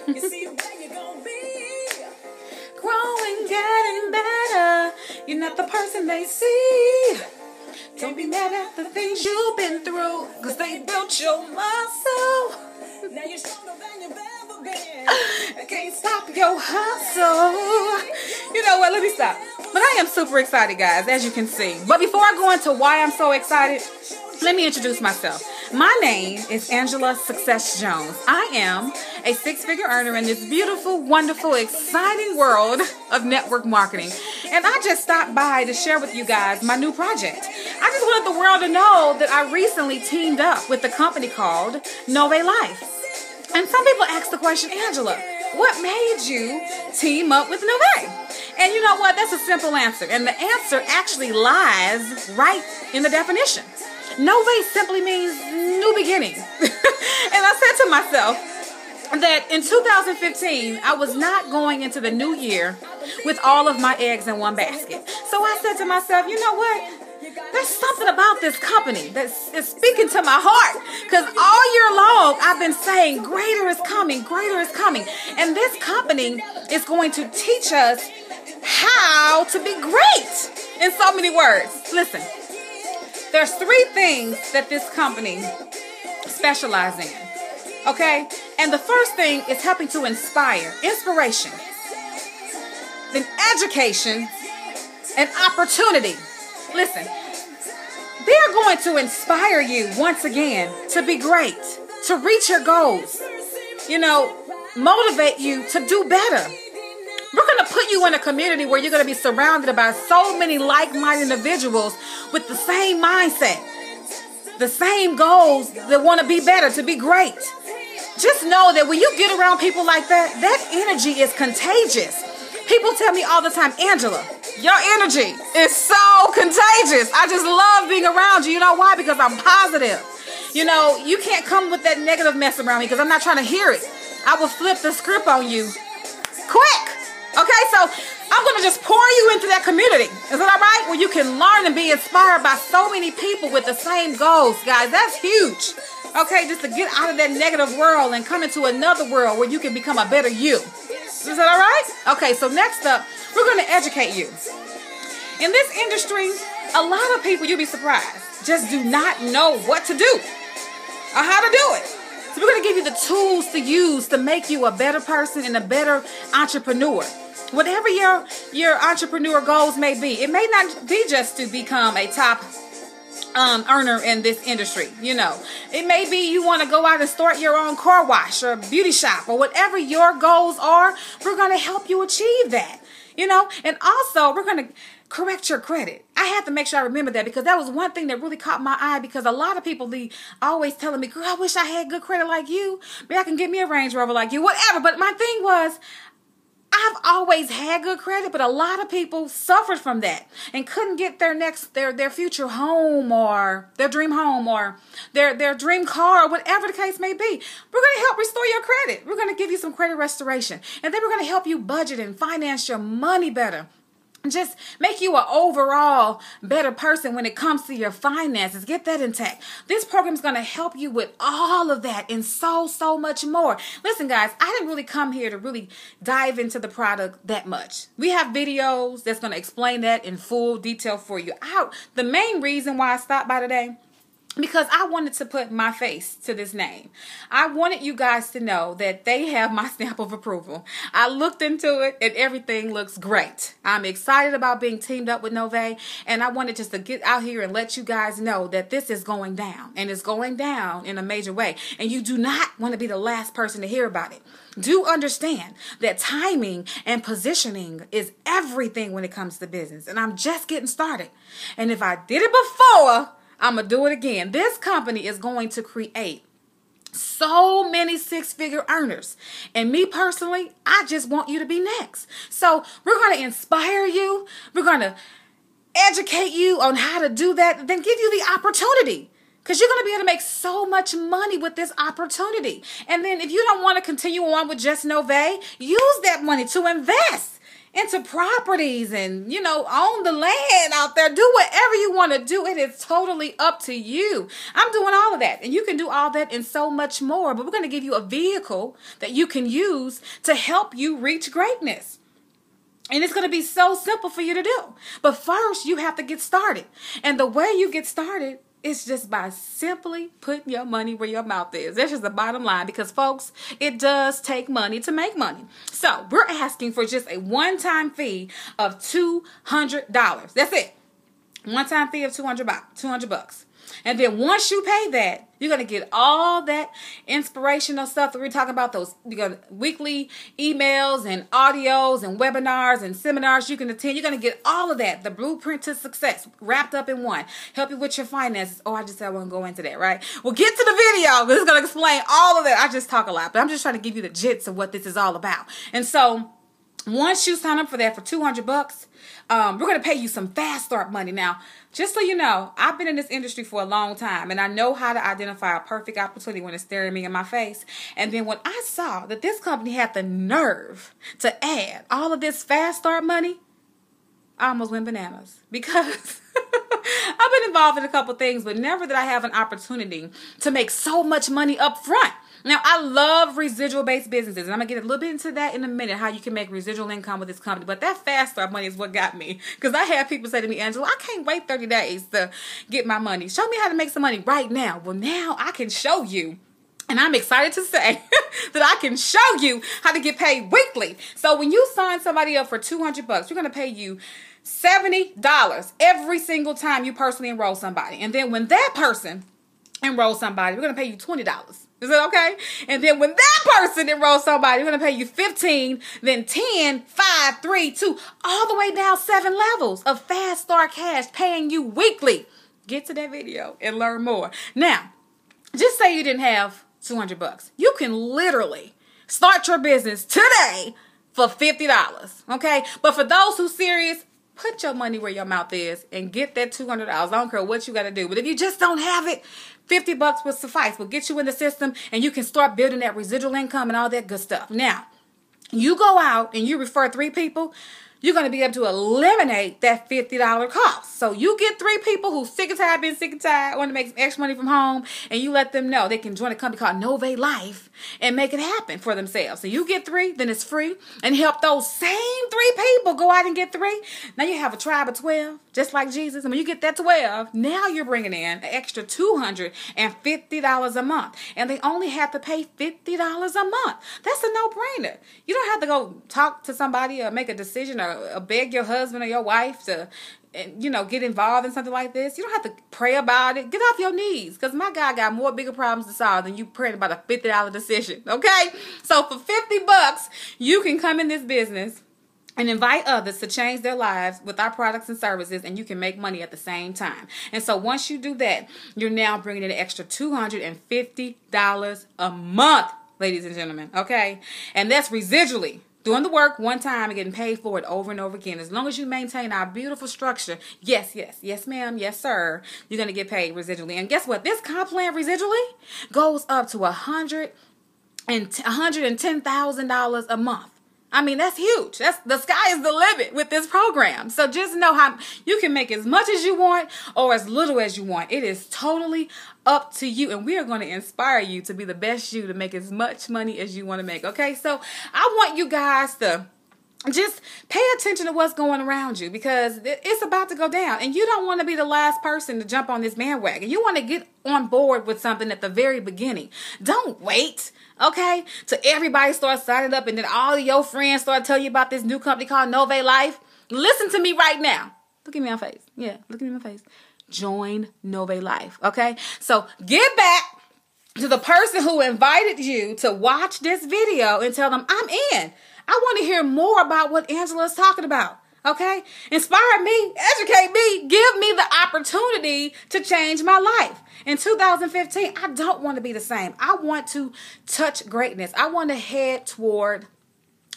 You see where you're gonna be. Growing, getting better. You're not the person they see. Don't be mad at the things you've been through, cause they built your muscle. Now you're stronger than you've ever been. I can't stop your hustle. You know what? Let me stop. But I am super excited, guys, as you can see. But before I go into why I'm so excited, let me introduce myself. My name is Angela Success Jones. I am a six-figure earner in this beautiful, wonderful, exciting world of network marketing. And I just stopped by to share with you guys my new project. I just wanted the world to know that I recently teamed up with a company called Nove Life. And some people ask the question, Angela, what made you team up with Nove? And you know what? That's a simple answer. And the answer actually lies right in the definition. Nove simply means new beginning. And I said to myself that in 2015, I was not going into the new year with all of my eggs in one basket. So I said to myself, you know what? There's something about this company that is speaking to my heart. Because all year long, I've been saying, greater is coming, greater is coming. And this company is going to teach us how to be great in so many words. Listen, there's three things that this company specializes in. Okay? And the first thing is helping to inspire, inspiration, then education, and opportunity. Listen, they're going to inspire you once again to be great, to reach your goals, you know, motivate you to do better. We're going to put you in a community where you're going to be surrounded by so many like-minded individuals with the same mindset, the same goals, that want to be better, to be great. Just know that when you get around people like that, that energy is contagious. People tell me all the time, Angela, your energy is so contagious. I just love being around you. You know why? Because I'm positive. You know, you can't come with that negative mess around me because I'm not trying to hear it. I will flip the script on you quick. Okay, so I'm going to just pour you into that community. Is that all right? Where you can learn and be inspired by so many people with the same goals, guys. That's huge. Okay, just to get out of that negative world and come into another world where you can become a better you. Is that all right? Okay, so next up, we're going to educate you. In this industry, a lot of people, you'll be surprised, just do not know what to do or how to do it. So we're going to give you the tools to use to make you a better person and a better entrepreneur. Whatever your entrepreneur goals may be, it may not be just to become a top earner in this industry. You know, it may be you want to go out and start your own car wash or beauty shop or whatever your goals are. We're going to help you achieve that, you know, and also we're going to correct your credit. I have to make sure I remember that because that was one thing that really caught my eye because a lot of people always telling me, girl, I wish I had good credit like you. Maybe I can get me a Range Rover like you, whatever. But my thing was, I've always had good credit, but a lot of people suffered from that and couldn't get their future home or their dream home or their dream car or whatever the case may be. We're going to help restore your credit. We're going to give you some credit restoration. And then we're going to help you budget and finance your money better. Just make you an overall better person when it comes to your finances. Get that intact. This program is going to help you with all of that and so much more. Listen, guys, I didn't really come here to really dive into the product that much. We have videos that's going to explain that in full detail for you. The main reason why I stopped by today, because I wanted to put my face to this name. I wanted you guys to know that they have my stamp of approval. I looked into it and everything looks great. I'm excited about being teamed up with Nove, and I wanted just to get out here and let you guys know that this is going down, and it's going down in a major way. And you do not want to be the last person to hear about it. Do understand that timing and positioning is everything when it comes to business. And I'm just getting started. And if I did it before, I'm going to do it again. This company is going to create so many six-figure earners. And me personally, I just want you to be next. So we're going to inspire you. We're going to educate you on how to do that. Then give you the opportunity. Because you're going to be able to make so much money with this opportunity. And then if you don't want to continue on with just Nove, use that money to invest into properties and, you know, own the land out there. Do whatever you want to do. It is totally up to you. I'm doing all of that. And you can do all that and so much more. But we're going to give you a vehicle that you can use to help you reach greatness. And it's going to be so simple for you to do. But first, you have to get started. And the way you get started is just by simply putting your money where your mouth is. That's just the bottom line, because folks, it does take money to make money. So we're asking for just a one-time fee of $200. That's it. One-time fee of $200 bucks. And then once you pay that, you're going to get all that inspirational stuff that we're talking about, those weekly emails and audios and webinars and seminars you can attend. You're going to get all of that, the blueprint to success, wrapped up in one. Help you with your finances. Oh, I just said I won't go into that, right? Well, get to the video. This is going to explain all of that. I just talk a lot, but I'm just trying to give you the gist of what this is all about. And so once you sign up for that for $200 bucks, we're going to pay you some fast start money. Now, just so you know, I've been in this industry for a long time, and I know how to identify a perfect opportunity when it's staring me in my face. And then when I saw that this company had the nerve to add all of this fast start money, I almost went bananas, because I've been involved in a couple things, but never did I have an opportunity to make so much money up front. Now, I love residual-based businesses, and I'm going to get a little bit into that in a minute, how you can make residual income with this company. But that fast start money is what got me, because I had people say to me, Angela, I can't wait 30 days to get my money. Show me how to make some money right now. Well, now I can show you. And I'm excited to say that I can show you how to get paid weekly. So when you sign somebody up for $200 bucks, we're going to pay you $70 every single time you personally enroll somebody. And then when that person enrolls somebody, we're going to pay you $20. Is that okay? And then when that person enrolls somebody, we're going to pay you $15, then 10, 5, 3, 2, all the way down 7 levels of fast start cash paying you weekly. Get to that video and learn more. Now, just say you didn't have $200 bucks. You can literally start your business today for $50. Okay? But for those who serious, put your money where your mouth is and get that $200. I don't care what you got to do. But if you just don't have it, $50 will suffice. We'll get you in the system, and you can start building that residual income and all that good stuff. Now, you go out and you refer 3 people, you're going to be able to eliminate that $50 cost. So you get 3 people who sick and tired, been sick and tired, want to make some extra money from home, and you let them know they can join a company called Nove Life and make it happen for themselves. So you get 3, then it's free, and help those same 3 people go out and get 3. Now you have a tribe of 12, just like Jesus. And when you get that 12, now you're bringing in an extra $250 a month. And they only have to pay $50 a month. That's a no-brainer. You don't have to go talk to somebody or make a decision or beg your husband or your wife to, you know, get involved in something like this. You don't have to pray about it. Get off your knees, because my God got more bigger problems to solve than you praying about a $50 decision. Okay? So for $50 bucks, you can come in this business and invite others to change their lives with our products and services, and you can make money at the same time. And so once you do that, you're now bringing in an extra $250 a month, ladies and gentlemen. Okay? And that's residually. Doing the work one time and getting paid for it over and over again. As long as you maintain our beautiful structure, yes, ma'am, yes, sir, you're going to get paid residually. And guess what? This comp plan residually goes up to $110,000 a month. I mean, that's huge. That's the sky is the limit with this program. So just know how you can make as much as you want or as little as you want. It is totally up to you. And we are going to inspire you to be the best you, to make as much money as you want to make. Okay, so I want you guys to just pay attention to what's going around you, because it's about to go down, and you don't want to be the last person to jump on this bandwagon. You want to get on board with something at the very beginning. Don't wait, okay, till everybody starts signing up and then all of your friends start telling you about this new company called Nove Life. Listen to me right now. Look at me in my face. Yeah, look at me in my face. Join Nove Life, okay? So get back to the person who invited you to watch this video and tell them, I'm in. I want to hear more about what Angela is talking about. Okay? Inspire me, educate me, give me the opportunity to change my life. In 2015, I don't want to be the same. I want to touch greatness. I want to head toward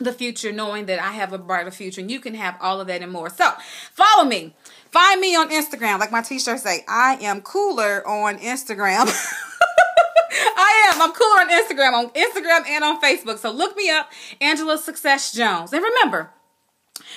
the future, knowing that I have a brighter future, and you can have all of that and more. So follow me. Find me on Instagram. Like my t-shirt say, I am cooler on Instagram. I'm cooler on Instagram and on Facebook. So look me up, Angela Success Jones. And remember,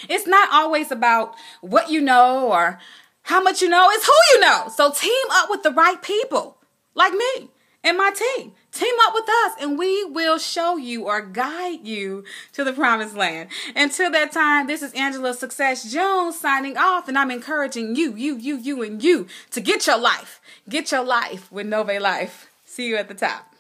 It's not always about what you know or how much you know. It's who you know. So team up with the right people like me and my team. Team up with us and we will show you or guide you to the promised land. Until that time, this is Angela Success Jones signing off, and I'm encouraging you and you to get your life. Get your life with Nove Life. See you at the top.